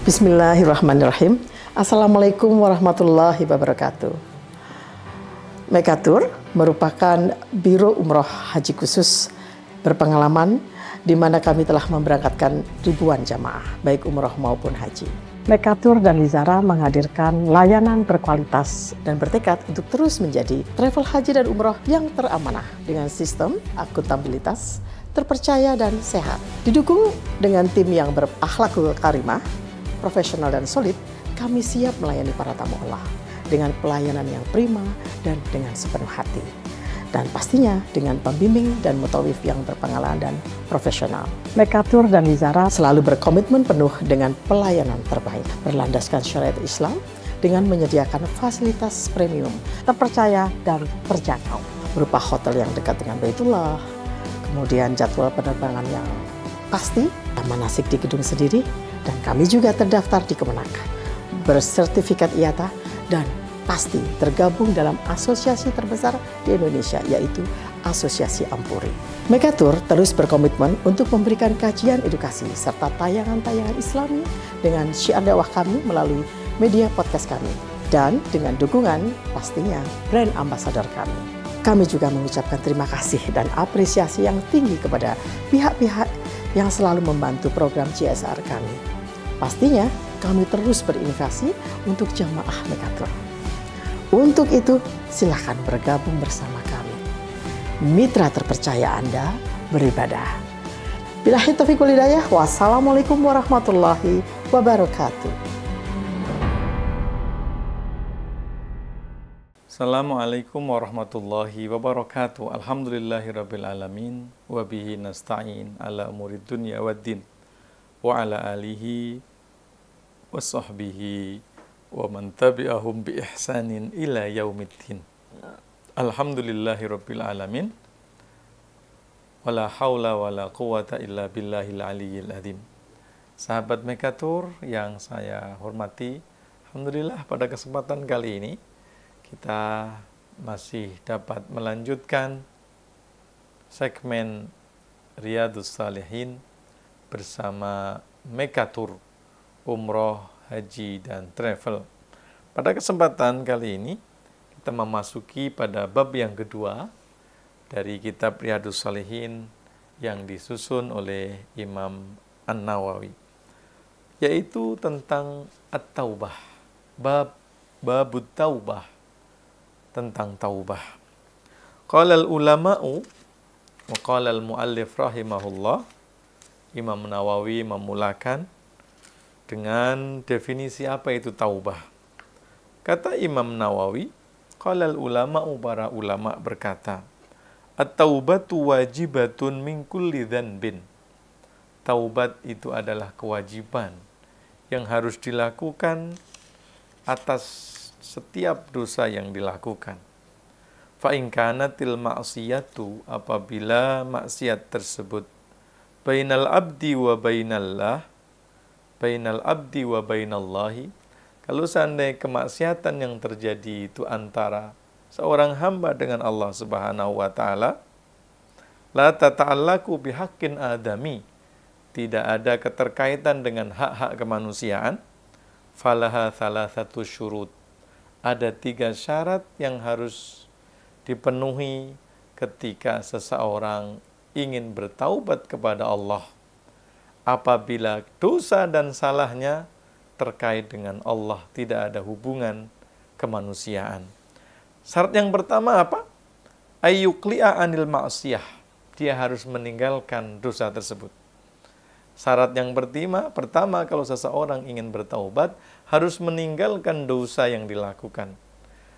Bismillahirrahmanirrahim. Assalamualaikum warahmatullahi wabarakatuh. Mekatur merupakan Biro Umroh Haji Khusus berpengalaman di mana kami telah memberangkatkan ribuan jamaah, baik umroh maupun haji. Mekatur dan Lizara menghadirkan layanan berkualitas dan bertekad untuk terus menjadi travel haji dan umroh yang teramanah dengan sistem akuntabilitas, terpercaya dan sehat. Didukung dengan tim yang berakhlakul karimah, profesional dan solid, kami siap melayani para tamu Allah dengan pelayanan yang prima dan dengan sepenuh hati. Dan pastinya dengan pembimbing dan mutawif yang berpengalaman dan profesional. Mekatur dan Lizara selalu berkomitmen penuh dengan pelayanan terbaik, berlandaskan syariat Islam dengan menyediakan fasilitas premium, terpercaya dan terjangkau, berupa hotel yang dekat dengan Baitullah, kemudian jadwal penerbangan yang pasti, manasik di gedung sendiri, dan kami juga terdaftar di Kemenak, bersertifikat IATA, dan pasti tergabung dalam asosiasi terbesar di Indonesia, yaitu Asosiasi Ampuri. Mekatur terus berkomitmen untuk memberikan kajian edukasi serta tayangan-tayangan Islami dengan syiar dakwah kami melalui media podcast kami, dan dengan dukungan pastinya brand ambassador kami. Kami juga mengucapkan terima kasih dan apresiasi yang tinggi kepada pihak-pihak yang selalu membantu program CSR kami. Pastinya kami terus berinovasi untuk jamaah Mekatur. Untuk itu, silakan bergabung bersama kami. Mitra terpercaya Anda beribadah. Billahi taufiq wal hidayah. Wassalamualaikum warahmatullahi wabarakatuh. Assalamualaikum warahmatullahi wabarakatuh. Alhamdulillahirabbil alamin wa bihi nasta'in ala umurid dunya waddin wa ala alihi wa sahbihi wa man tabi'ahum bi ihsanin ila yaumiddin. Alhamdulillahirabbil alamin wala haula wala quwata illa billahil aliyyil azim. Sahabat Mekatur yang saya hormati, alhamdulillah pada kesempatan kali ini kita masih dapat melanjutkan segmen Riyadhus Shalihin bersama Mekatur Umroh, Haji, dan Travel. Pada kesempatan kali ini kita memasuki pada bab yang kedua dari kitab Riyadhus Shalihin yang disusun oleh Imam An-Nawawi, yaitu tentang At-Taubah, Babut Taubah, tentang taubah. Qala al-ulama'u wa qala al-muallif rahimahullah. Imam Nawawi memulakan dengan definisi apa itu taubah. Kata Imam Nawawi, qala al-ulama'u, para ulama berkata, at-taubatu wajibatun min kulli dzanbin. Taubat itu adalah kewajiban yang harus dilakukan atas setiap dosa yang dilakukan. Fa in kanatil ma'siyatu, apabila maksiat tersebut bainal abdi wa bainallahi, kalau seandainya kemaksiatan yang terjadi itu antara seorang hamba dengan Allah Subhanahu wa taala, la tata'allaku bihaqqin adami, tidak ada keterkaitan dengan hak-hak kemanusiaan, falaha thalathatu syurut, ada 3 syarat yang harus dipenuhi ketika seseorang ingin bertaubat kepada Allah apabila dosa dan salahnya terkait dengan Allah, tidak ada hubungan kemanusiaan. Syarat yang pertama apa? Ayyukli'a anil ma'siyah, dia harus meninggalkan dosa tersebut. Syarat yang pertama kalau seseorang ingin bertaubat, harus meninggalkan dosa yang dilakukan.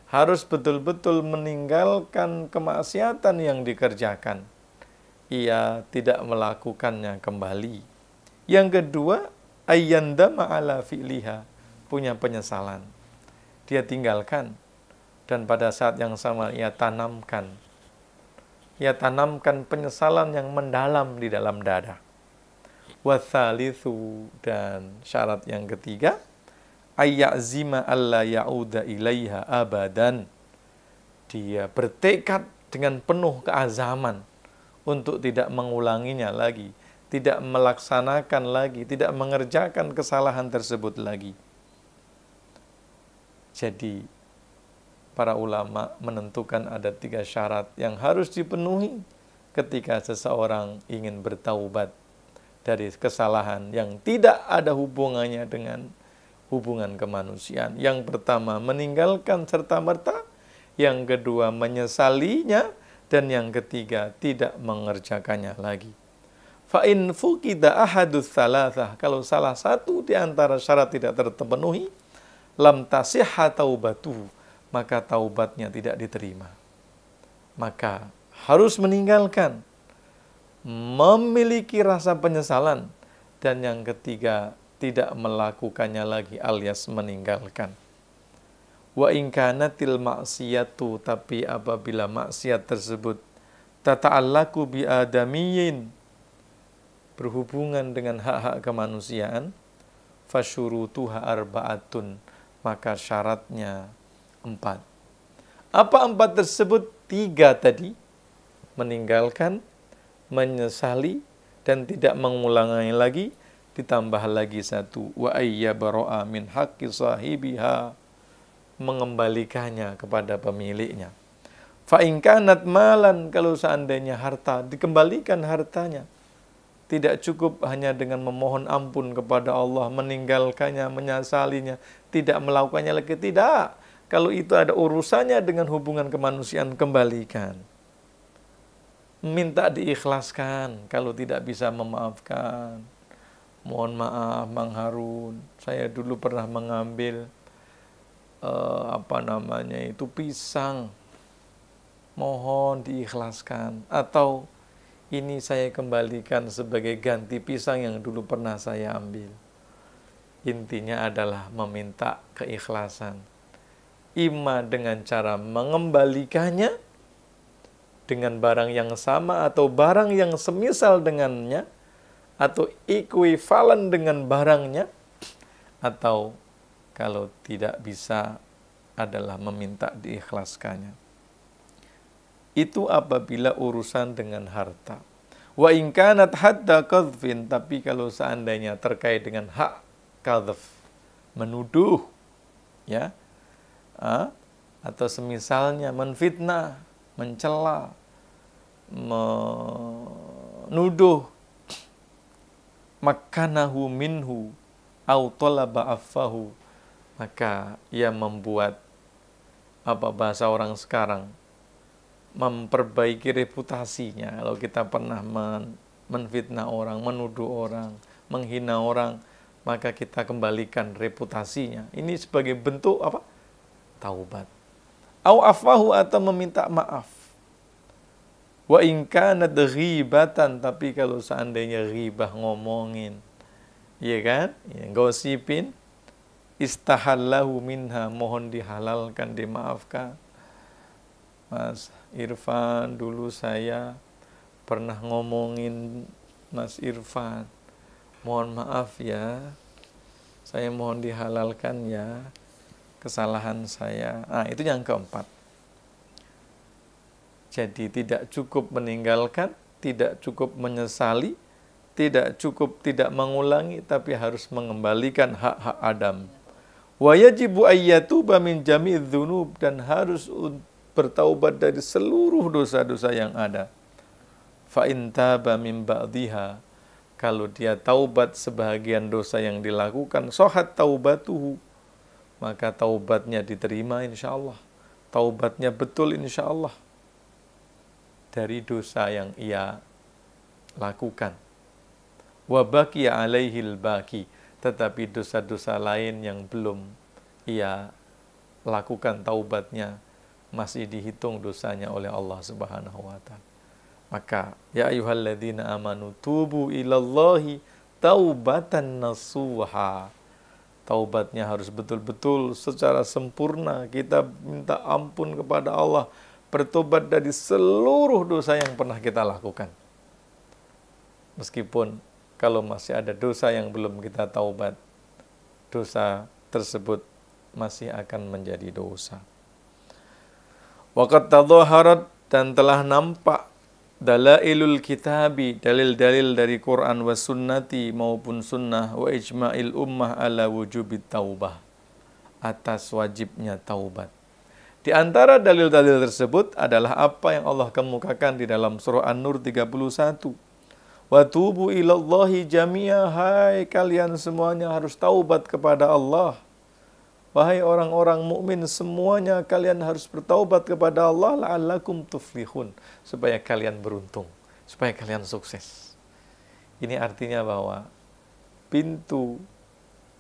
Harus betul-betul meninggalkan kemaksiatan yang dikerjakan. Ia tidak melakukannya kembali. Yang kedua, ayyandama ala fi'liha, punya penyesalan. Dia tinggalkan, dan pada saat yang sama ia tanamkan. Ia tanamkan penyesalan yang mendalam di dalam dada. Wathalithu, dan syarat yang ketiga, ayya'zima alla ya'uda ilaiha abadan. Dia bertekad dengan penuh keazaman untuk tidak mengulanginya lagi tidak melaksanakan lagi, tidak mengerjakan kesalahan tersebut lagi. Jadi para ulama menentukan ada 3 syarat yang harus dipenuhi ketika seseorang ingin bertaubat dari kesalahan yang tidak ada hubungannya dengan hubungan kemanusiaan. Yang pertama, meninggalkan serta-merta. Yang kedua, menyesalinya. Dan yang ketiga, tidak mengerjakannya lagi. Fa'in fuqida ahadus thalathah. Kalau salah satu di antara syarat tidak terpenuhi, lam tasihha taubatuhu, maka taubatnya tidak diterima. Maka harus meninggalkan, memiliki rasa penyesalan, dan yang ketiga, tidak melakukannya lagi alias meninggalkan. Wa in kanatil maksiyatu, tapi apabila maksiat tersebut tata'allaku bi adamiyyin, berhubungan dengan hak-hak kemanusiaan, fasyurutuha arba'atun, maka syaratnya 4. Apa 4 tersebut? 3 tadi, meninggalkan, menyesali, dan tidak mengulangi lagi. Ditambah lagi 1, wa ayya baro'a min haqqi sahibiha, mengembalikannya kepada pemiliknya. Fa in kanat malan, kalau seandainya harta, dikembalikan hartanya. Tidak cukup hanya dengan memohon ampun kepada Allah, meninggalkannya, menyesalinya, tidak melakukannya lagi, tidak. Kalau itu ada urusannya dengan hubungan kemanusiaan, kembalikan. Minta diikhlaskan kalau tidak bisa memaafkan. Mohon maaf Mang Harun, saya dulu pernah mengambil pisang. Mohon diikhlaskan. Atau ini saya kembalikan sebagai ganti pisang yang dulu pernah saya ambil. Intinya adalah meminta keikhlasan. Ima dengan cara mengembalikannya dengan barang yang sama atau barang yang semisal dengannya, atau ekuivalen dengan barangnya, atau kalau tidak bisa adalah meminta diikhlaskannya. Itu apabila urusan dengan harta. Wa in kanat hadda qadhfin, tapi kalau seandainya terkait dengan hak qadhf, menuduh, ya, atau semisalnya menfitnah, mencela, menuduh, makanahu minhu au talaba affahu, maka ia membuat, bahasa orang sekarang, memperbaiki reputasinya. Kalau kita pernah menfitnah orang, menuduh orang, menghina orang, maka kita kembalikan reputasinya. Ini sebagai bentuk apa? Taubat. Au afahu, atau meminta maaf. Wa in kanat ghibatan, tapi kalau seandainya ghibah, ngomongin, iya kan? Ya, gosipin, istahallahu minha, mohon dihalalkan, dimaafkan. Mas Irfan, dulu saya pernah ngomongin Mas Irfan. Mohon maaf ya, saya mohon dihalalkan ya kesalahan saya. Itu yang keempat. Jadi tidak cukup meninggalkan, tidak cukup menyesali, tidak cukup tidak mengulangi, tapi harus mengembalikan hak-hak Adam. Wa yajibu ayyatuba min jami'idz dzunub, dan harus bertaubat dari seluruh dosa-dosa yang ada. Fa in taba min ba'dhiha, kalau dia taubat sebahagian dosa yang dilakukan, sohat taubatuhu, maka taubatnya diterima insyaallah. Taubatnya betul insyaallah dari dosa yang ia lakukan. Wa baqiya alaihil baqi, tetapi dosa-dosa lain yang belum ia lakukan taubatnya, masih dihitung dosanya oleh Allah Subhanahu wa taala. Maka ya ayyuhalladzina amanu tubu ilallahi taubatan nasuha. Taubatnya harus betul-betul secara sempurna. Kita minta ampun kepada Allah, bertobat dari seluruh dosa yang pernah kita lakukan. Meskipun kalau masih ada dosa yang belum kita taubat, dosa tersebut masih akan menjadi dosa. Waqad tadhaharat, dan telah nampak dalailul kitabi, dalil-dalil dari Quran wa sunnati maupun sunnah, wa ijma'il ummah ala wujubit taubah, atas wajibnya taubat. Di antara dalil-dalil tersebut adalah apa yang Allah kemukakan di dalam surah An-Nur 31. Wa tubu ilallahi jami'a, hai kalian semuanya harus taubat kepada Allah. Wahai orang-orang mukmin semuanya kalian harus bertaubat kepada Allah la'allakum tuflihun, supaya kalian beruntung, supaya kalian sukses. Ini artinya bahwa pintu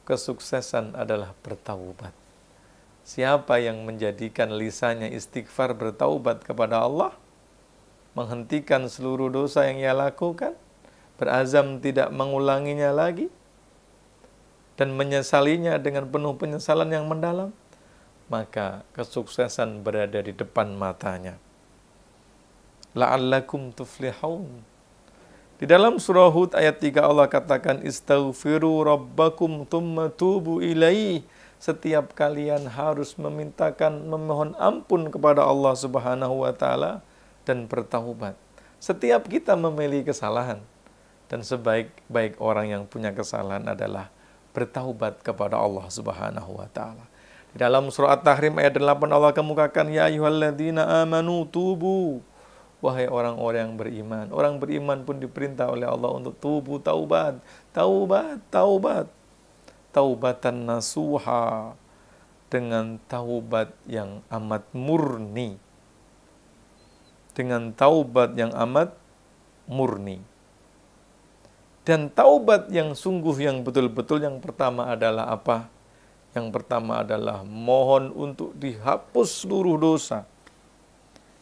kesuksesan adalah bertaubat. Siapa yang menjadikan lisannya istighfar bertaubat kepada Allah, menghentikan seluruh dosa yang ia lakukan, berazam tidak mengulanginya lagi, dan menyesalinya dengan penuh penyesalan yang mendalam, maka kesuksesan berada di depan matanya. La'allakum tuflihun. Di dalam surah Hud ayat 3 Allah katakan, istaghfiru rabbakum thumma tubu ilaih. Setiap kalian harus memohon ampun kepada Allah Subhanahu wa taala dan bertaubat. Setiap kita memiliki kesalahan, dan sebaik-baik orang yang punya kesalahan adalah bertaubat kepada Allah Subhanahu wa taala. Di dalam surah At-Tahrim ayat 8 Allah kemukakan, ya ayyuhalladzina amanu tubu. Wahai orang-orang yang beriman. Orang beriman pun diperintah oleh Allah untuk tubu, taubat, taubat, taubat. Taubatan nasuha, dengan taubat yang amat murni. Dengan taubat yang amat murni. Dan taubat yang sungguh, yang betul-betul, yang pertama adalah apa? Yang pertama adalah mohon untuk dihapus seluruh dosa.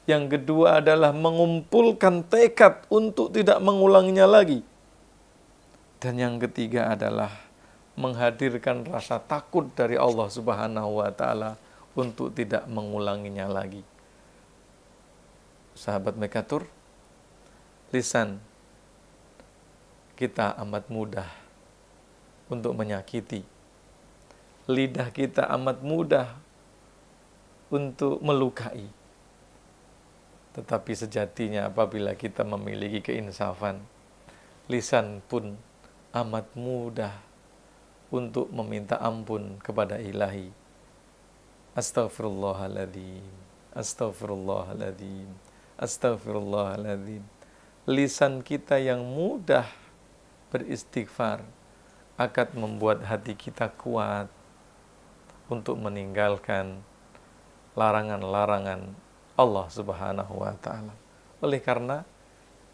Yang kedua adalah mengumpulkan tekad untuk tidak mengulanginya lagi. Dan yang ketiga adalah menghadirkan rasa takut dari Allah Subhanahu wa taala untuk tidak mengulanginya lagi. Sahabat Mekatur, lisan kita amat mudah untuk menyakiti. Lidah kita amat mudah untuk melukai. Tetapi sejatinya apabila kita memiliki keinsafan, lisan pun amat mudah untuk meminta ampun kepada Ilahi. Astaghfirullahaladzim, astaghfirullahaladzim, astaghfirullahaladzim. Lisan kita yang mudah beristighfar akan membuat hati kita kuat untuk meninggalkan larangan-larangan Allah Subhanahu wa taala. Oleh karena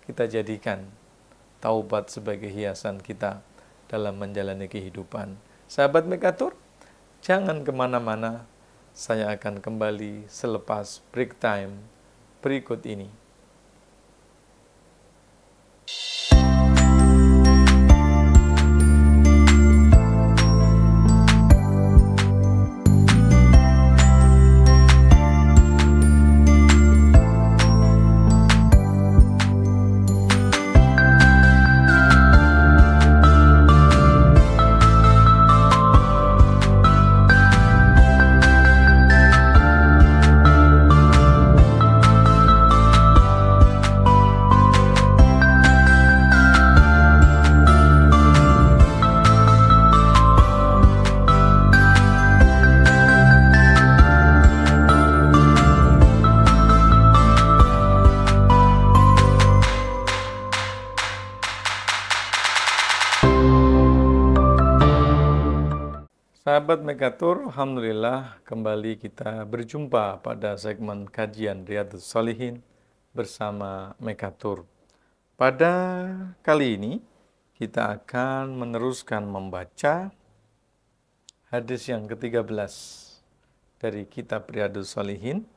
kita jadikan taubat sebagai hiasan kita dalam menjalani kehidupan. Sahabat Mekatur, jangan kemana-mana. Saya akan kembali selepas break time berikut ini. Sahabat Mekatur, alhamdulillah kembali kita berjumpa pada segmen kajian Riyadhus Shalihin bersama Mekatur. Pada kali ini kita akan meneruskan membaca hadis yang ke-13 dari kitab Riyadhus Shalihin.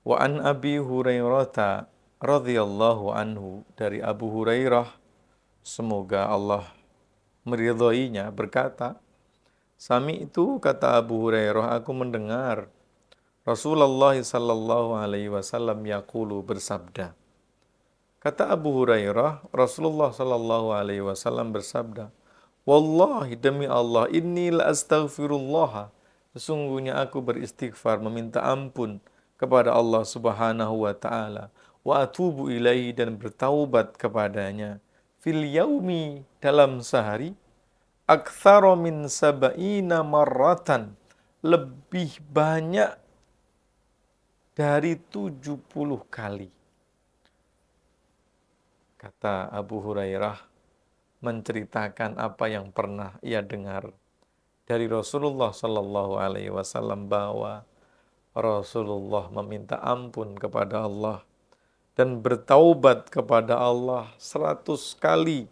Wa an Abi Hurairah radhiyallahu anhu, dari Abu Hurairah, semoga Allah meridhoinya, berkata, Sami itu, kata Abu Hurairah, aku mendengar Rasulullah sallallahu alaihi wasallam yaqulu, bersabda. Kata Abu Hurairah, Rasulullah sallallahu alaihi wasallam bersabda, Wallahi, demi Allah, inni la astaghfirullah, sesungguhnya aku beristighfar, meminta ampun kepada Allah Subhanahu wa taala, wa atubu ilaihi, dan bertaubat kepadanya, fil yaumi, dalam sehari, aktsara min sab'ina marratan, lebih banyak dari 70 kali. Kata Abu Hurairah menceritakan apa yang pernah ia dengar dari Rasulullah Sallallahu Alaihi Wasallam, bahwa Rasulullah meminta ampun kepada Allah dan bertaubat kepada Allah 100 kali,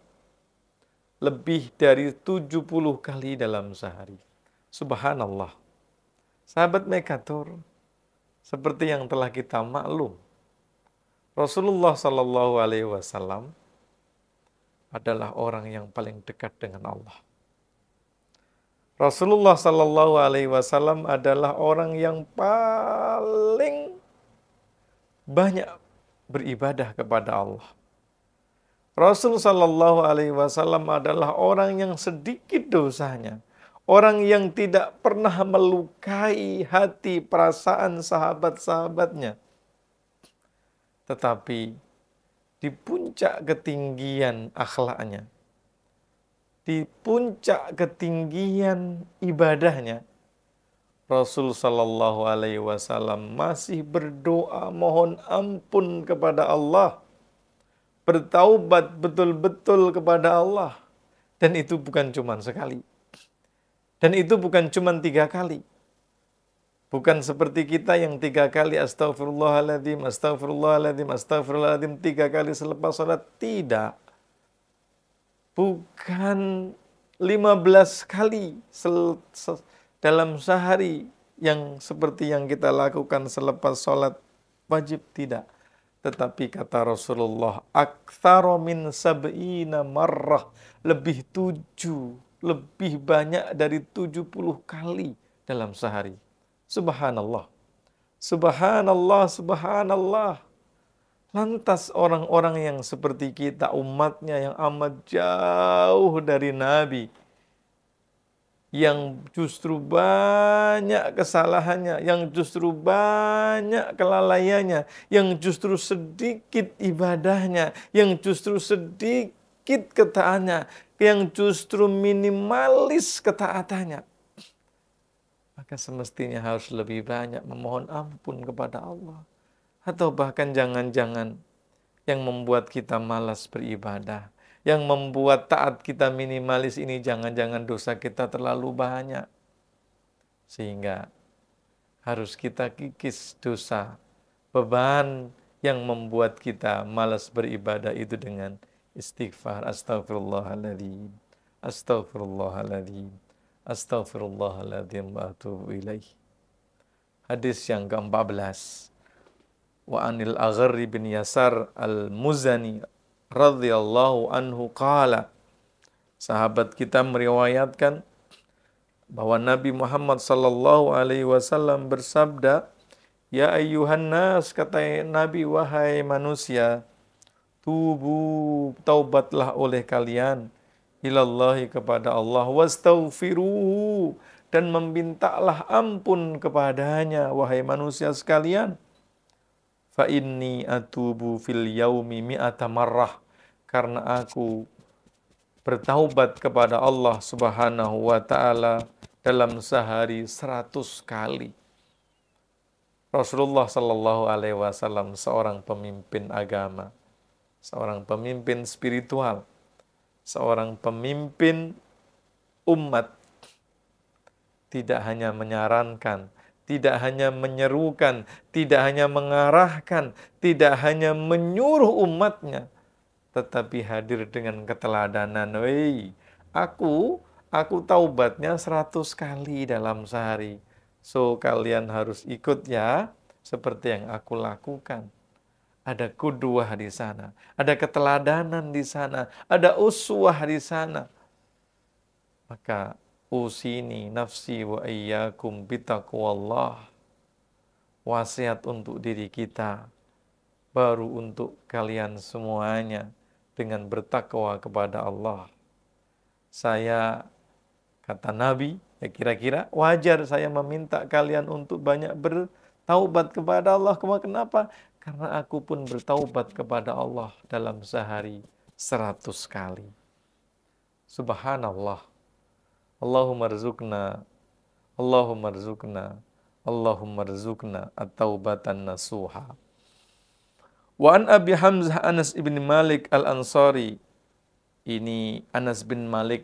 lebih dari 70 kali dalam sehari. Subhanallah. Sahabat Mekatur, seperti yang telah kita maklum, Rasulullah Sallallahu Alaihi Wasallam adalah orang yang paling dekat dengan Allah. Rasulullah Sallallahu Alaihi Wasallam adalah orang yang paling banyak beribadah kepada Allah. Rasul Sallallahu Alaihi Wasallam adalah orang yang sedikit dosanya, orang yang tidak pernah melukai hati perasaan sahabat-sahabatnya. Tetapi di puncak ketinggian akhlaknya, di puncak ketinggian ibadahnya, Rasul Sallallahu Alaihi Wasallam masih berdoa mohon ampun kepada Allah, bertaubat betul-betul kepada Allah. Dan itu bukan cuma sekali. Dan itu bukan cuma 3 kali. Bukan seperti kita yang 3 kali astagfirullahaladzim, astagfirullahaladzim, astagfirullahaladzim 3 kali selepas sholat. Tidak. Bukan 15 kali dalam sehari yang seperti yang kita lakukan selepas sholat wajib. Tidak. Tetapi kata Rasulullah, aktsara min sab'ina marrah, lebih banyak dari 70 kali dalam sehari. Subhanallah, subhanallah, subhanallah. Lantas orang-orang yang seperti kita, umatnya yang amat jauh dari Nabi, yang justru banyak kesalahannya, yang justru banyak kelalaiannya, yang justru sedikit ibadahnya, yang justru sedikit ketaatannya, yang justru minimalis ketaatannya, maka semestinya harus lebih banyak memohon ampun kepada Allah. Atau bahkan jangan-jangan yang membuat kita malas beribadah, yang membuat taat kita minimalis ini, jangan-jangan dosa kita terlalu banyak. Sehingga harus kita kikis dosa, beban yang membuat kita malas beribadah itu dengan istighfar. Astagfirullahaladzim, astagfirullahaladzim, astagfirullahaladzim wa atubu ilaih. Hadis yang ke-14. Wa anil Agharri bin Yasar al-Muzani radhiyallahu anhu qala. Sahabat kita meriwayatkan bahwa Nabi Muhammad sallallahu alaihi wasallam bersabda, ya ayyuhan nas, kata Nabi, wahai manusia, tubu, taubatlah oleh kalian, ilallahi, kepada Allah, wastaghfiruhu, dan memintalah ampun kepadanya, wahai manusia sekalian. Fa inni atubu fil yaumi mi'ata marrah, karena aku bertaubat kepada Allah Subhanahu wa taala dalam sehari 100 kali. Rasulullah sallallahu alaihi wasallam seorang pemimpin agama, seorang pemimpin spiritual, seorang pemimpin umat, tidak hanya menyarankan, tidak hanya menyerukan, tidak hanya mengarahkan, tidak hanya menyuruh umatnya, tetapi hadir dengan keteladanan. Wei, aku taubatnya 100 kali dalam sehari. So, kalian harus ikut ya, seperti yang aku lakukan. Ada qudwah di sana, ada keteladanan di sana, ada uswah di sana. Maka usini nafsi wa iyyakum bitaqwallah. Wasiat untuk diri kita, baru untuk kalian semuanya, dengan bertakwa kepada Allah. Saya, kata Nabi, ya kira-kira wajar saya meminta kalian untuk banyak bertaubat kepada Allah. Kenapa? karena aku pun bertaubat kepada Allah dalam sehari 100 kali. Subhanallah. Allahumma rizukna, Allahumma rizukna, Allahumma rizukna at-taubatan nasuha. Wa an Abi Hamzah Anas ibn Malik al-Ansari. Ini Anas bin Malik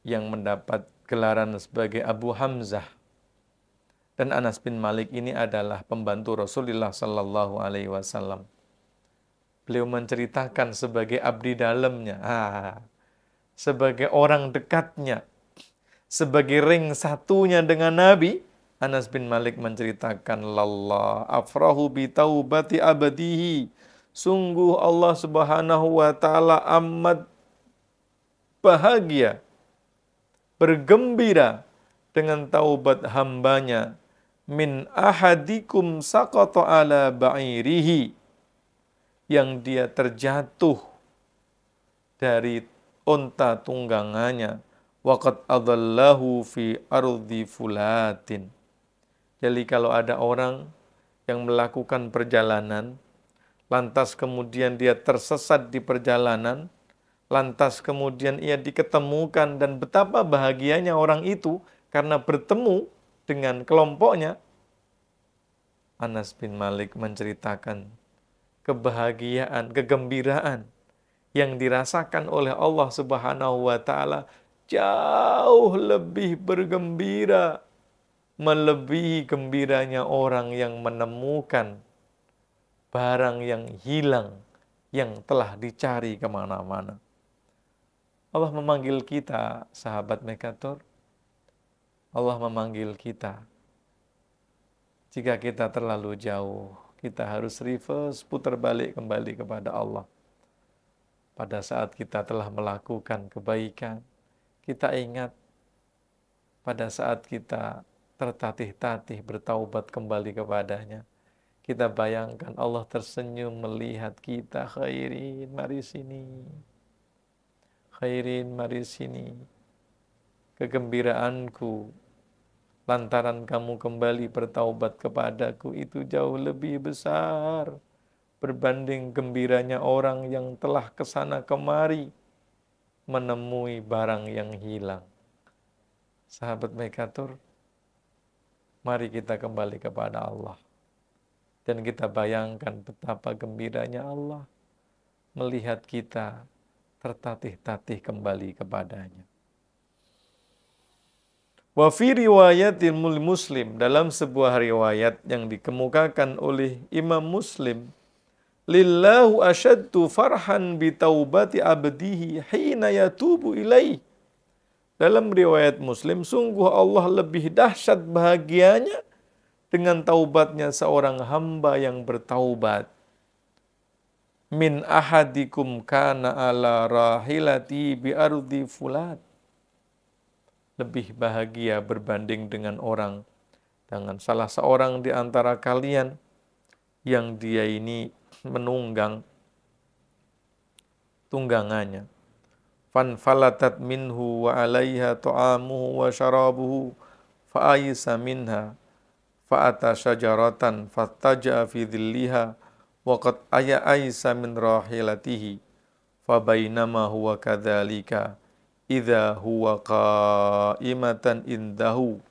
yang mendapat gelaran sebagai Abu Hamzah. Dan Anas bin Malik ini adalah pembantu Rasulullah Sallallahu Alaihi Wasallam. Beliau menceritakan sebagai abdi dalamnya, sebagai orang dekatnya, sebagai ring satunya dengan Nabi. Anas bin Malik menceritakan, "Lallah afrahu bi taubati abdihi." Sungguh Allah Subhanahu wa taala amat bahagia, bergembira dengan taubat hambanya. Min ahadikum saqata ala ba'irihi, yang dia terjatuh dari unta tunggangannya. Waqad adallahu fi ardi fulatin. Jadi kalau ada orang yang melakukan perjalanan, lantas kemudian dia tersesat di perjalanan, lantas kemudian ia diketemukan, dan betapa bahagianya orang itu karena bertemu dengan kelompoknya. Anas bin Malik menceritakan kebahagiaan, kegembiraan yang dirasakan oleh Allah Subhanahu wa taala jauh lebih bergembira, melebihi gembiranya orang yang menemukan barang yang hilang, yang telah dicari kemana-mana. Allah memanggil kita, sahabat Mekator. Allah memanggil kita. Jika kita terlalu jauh, kita harus reverse, putar balik kembali kepada Allah. Pada saat kita telah melakukan kebaikan, kita ingat pada saat kita tertatih-tatih bertaubat kembali kepadanya. Kita bayangkan Allah tersenyum melihat kita. Khairin, mari sini. Khairin, mari sini. Kegembiraanku lantaran kamu kembali bertaubat kepadaku itu jauh lebih besar berbanding gembiranya orang yang telah kesana kemari menemui barang yang hilang. Sahabat Mekatur, mari kita kembali kepada Allah. Dan kita bayangkan betapa gembiranya Allah melihat kita tertatih-tatih kembali kepadanya. Wa fi riwayatil Muslim, dalam sebuah riwayat yang dikemukakan oleh Imam Muslim, lillahu asyaddu farhan bi taubati abdihi hina yatubu ilaih. Dalam riwayat Muslim, sungguh Allah lebih dahsyat bahagianya dengan taubatnya seorang hamba yang bertaubat. Min ahadikum kana ala rahilati bi ardi fulat. Lebih bahagia berbanding dengan salah seorang di antara kalian yang dia ini menunggang tunggangannya. Fanfalatat minhu wa alaiha ta'amuhu wa syarabuhu fa'ayisa minha fa'ata syajaratan fattaja'a fi dhilliha wa qad aya'aysa min rahilatihi fabainama huwa kadhalika idza huwa qa'imatan indahu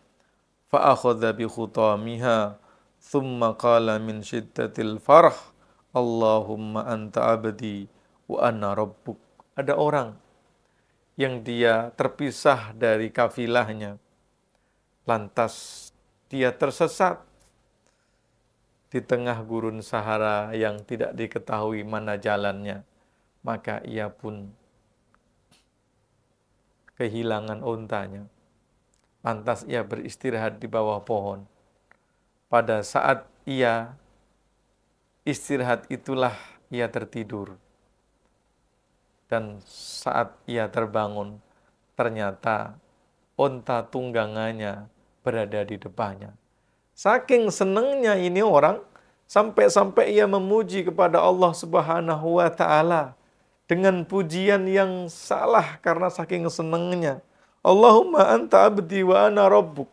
fa'akhadha bi khutamiha thumma qala min syiddatil farh Allahumma anta abdi wa ana rabbuk. Ada orang yang dia terpisah dari kafilahnya, lantas dia tersesat di tengah gurun Sahara yang tidak diketahui mana jalannya, maka ia pun kehilangan untanya. Lantas ia beristirahat di bawah pohon. Pada saat ia istirahat itulah ia tertidur. Dan saat ia terbangun, ternyata unta tunggangannya berada di depannya. Saking senangnya ini orang, sampai-sampai ia memuji kepada Allah Subhanahu wa ta'ala dengan pujian yang salah karena saking senangnya. Allahumma anta abdi wa ana rabbuk.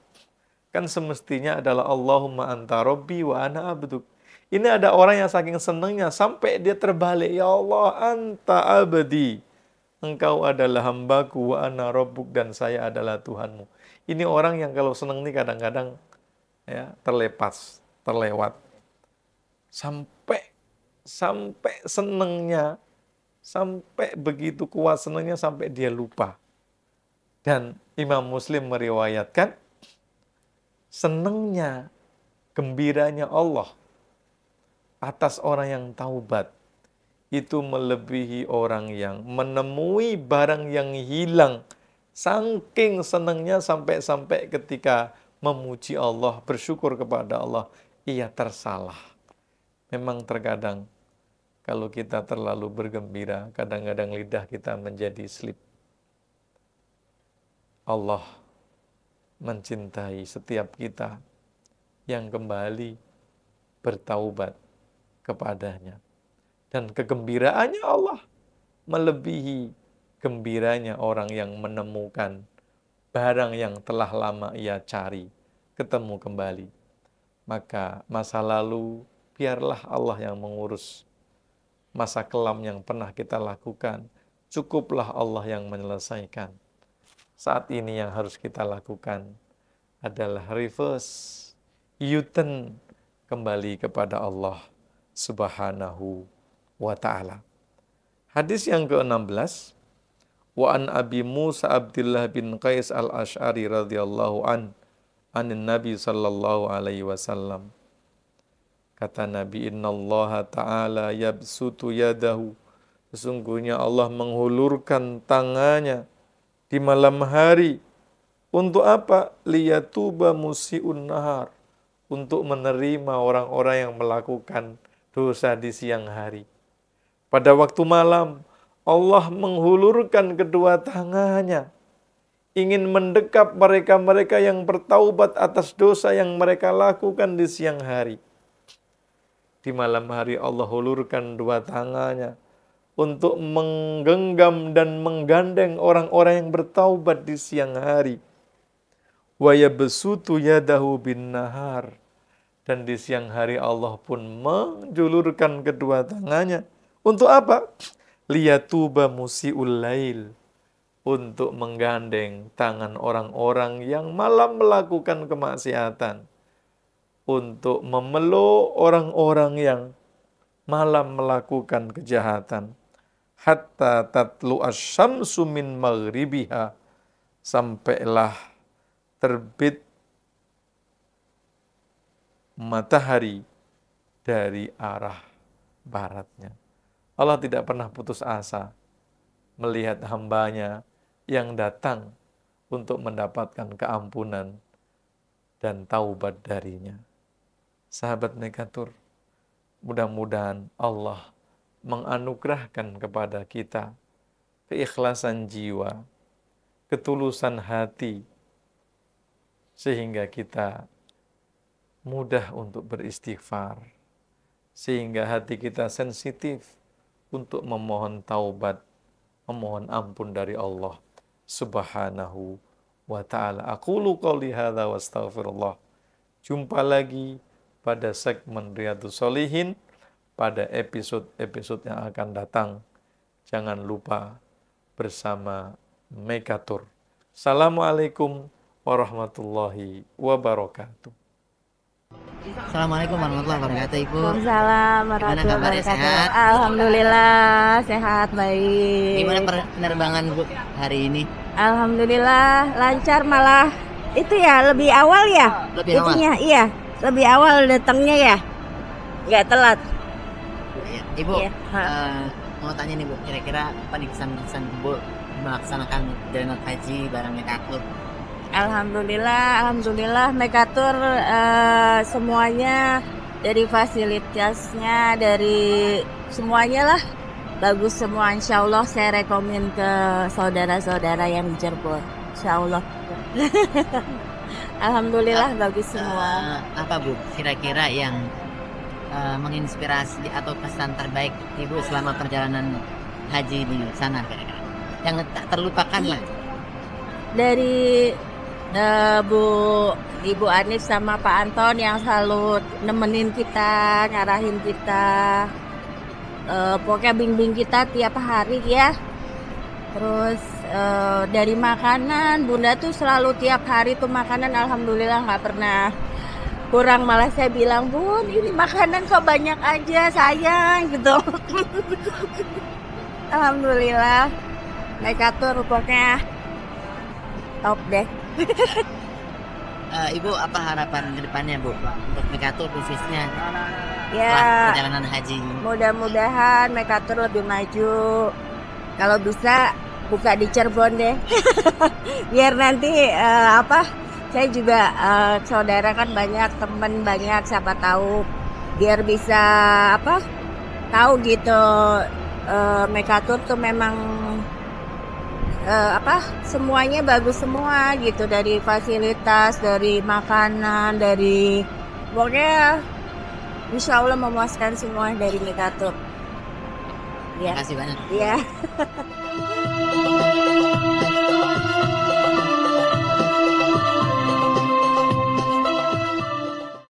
Kan semestinya adalah Allahumma anta rabbi wa ana abduk. Ini ada orang yang saking senangnya sampai dia terbalik. Ya Allah, anta abdi. Engkau adalah hambaku, wa ana rabbuk, dan saya adalah Tuhanmu. Ini orang yang kalau senang nih kadang-kadang ya terlewat. Sampai senangnya, sampai begitu kuat senangnya sampai dia lupa. Dan Imam Muslim meriwayatkan, senangnya, gembiranya Allah atas orang yang taubat itu melebihi orang yang menemui barang yang hilang. Saking senangnya sampai ketika memuji Allah, bersyukur kepada Allah, ia tersalah. Memang terkadang kalau kita terlalu bergembira, kadang-kadang lidah kita menjadi slip. Allah mencintai setiap kita yang kembali bertaubat kepadanya. Dan kegembiraannya Allah melebihi gembiranya orang yang menemukan barang yang telah lama ia cari, ketemu kembali. Maka masa lalu biarlah Allah yang mengurus. Masa kelam yang pernah kita lakukan, cukuplah Allah yang menyelesaikan. Saat ini yang harus kita lakukan adalah reverse, U-turn, kembali kepada Allah Subhanahu wa ta'ala. Hadis yang ke-16, wa an Abi Musa Abdullah bin Qais al-Ash'ari radhiyallahu anin Nabi sallallahu alaihi wasallam. Kata Nabi, innallaha ta'ala yabsutu yadahu. Sesungguhnya Allah menghulurkan tangannya di malam hari. Untuk apa? Liyatuba musi'un nahar. Untuk menerima orang-orang yang melakukan dosa di siang hari. Pada waktu malam, Allah menghulurkan kedua tangannya. Ingin mendekap mereka-mereka yang bertaubat atas dosa yang mereka lakukan di siang hari. Di malam hari Allah hulurkan dua tangannya untuk menggenggam dan menggandeng orang-orang yang bertaubat di siang hari. Wa yabsutu yadahu bin nahar. Dan di siang hari Allah pun menjulurkan kedua tangannya. Untuk apa? Liyatuba musi'ul lail. Untuk menggandeng tangan orang-orang yang malam melakukan kemaksiatan. Untuk memeluk orang-orang yang malam melakukan kejahatan. Hatta tatlu asyamsu min maghribiha. Sampailah terbit matahari dari arah baratnya. Allah tidak pernah putus asa melihat hambanya yang datang untuk mendapatkan keampunan dan taubat darinya. Sahabat Mekatur, mudah-mudahan Allah menganugerahkan kepada kita keikhlasan jiwa, ketulusan hati, sehingga kita mudah untuk beristighfar, sehingga hati kita sensitif untuk memohon taubat, memohon ampun dari Allah Subhanahu wa ta'ala. Aqulu qouli hadza wa astaghfirullah. Jumpa lagi pada segmen Riyadhus Shalihin pada episode-episode yang akan datang. Jangan lupa bersama Mekatur. Assalamualaikum warahmatullahi wabarakatuh. Assalamualaikum warahmatullahi wabarakatuh, Ibu. Waalaikumsalam warahmatullahi Gimana kabarnya, wabarakatuh. sehat? Alhamdulillah sehat, baik. Gimana penerbangan Bu hari ini? Alhamdulillah lancar, malah itu ya lebih awal ya. Lebih awal? Itunya iya, lebih awal datangnya ya. Nggak telat. Ibu, Iya. mau tanya nih Bu, kira-kira apa nih kesan-kesan Bu melaksanakan perjalanan haji bareng Mekatur? Alhamdulillah Mekatur semuanya, dari fasilitasnya, dari semuanya lah bagus semua. Insya Allah saya rekomen ke saudara-saudara yang di Cirebon. Insya Allah. Alhamdulillah bagus semua. Apa Bu kira-kira yang menginspirasi atau pesan terbaik Ibu selama perjalanan haji di sana kira-kira? Yang tak terlupakan lah. Dari Bu Ibu Anif sama Pak Anton yang selalu nemenin kita, ngarahin kita, pokoknya bimbing kita tiap hari ya. Terus dari makanan, Bunda tuh selalu tiap hari tuh makanan alhamdulillah nggak pernah kurang. Malah saya bilang, Bun ini makanan kok banyak aja sayang gitu. Alhamdulillah, Mekatur pokoknya top deh. Ibu apa harapan kedepannya Bu untuk Mekatur khususnya Ya, setelah perjalanan haji? mudah-mudahan Mekatur lebih maju. Kalau bisa buka di Cirebon deh. Biar nanti saya juga saudara kan banyak, temen banyak, siapa tahu biar bisa tahu gitu Mekatur tuh memang semuanya bagus semua gitu, dari fasilitas, dari makanan, dari pokoknya insya Allah memuaskan semua dari Mekatur. Terima kasih banyak. Iya.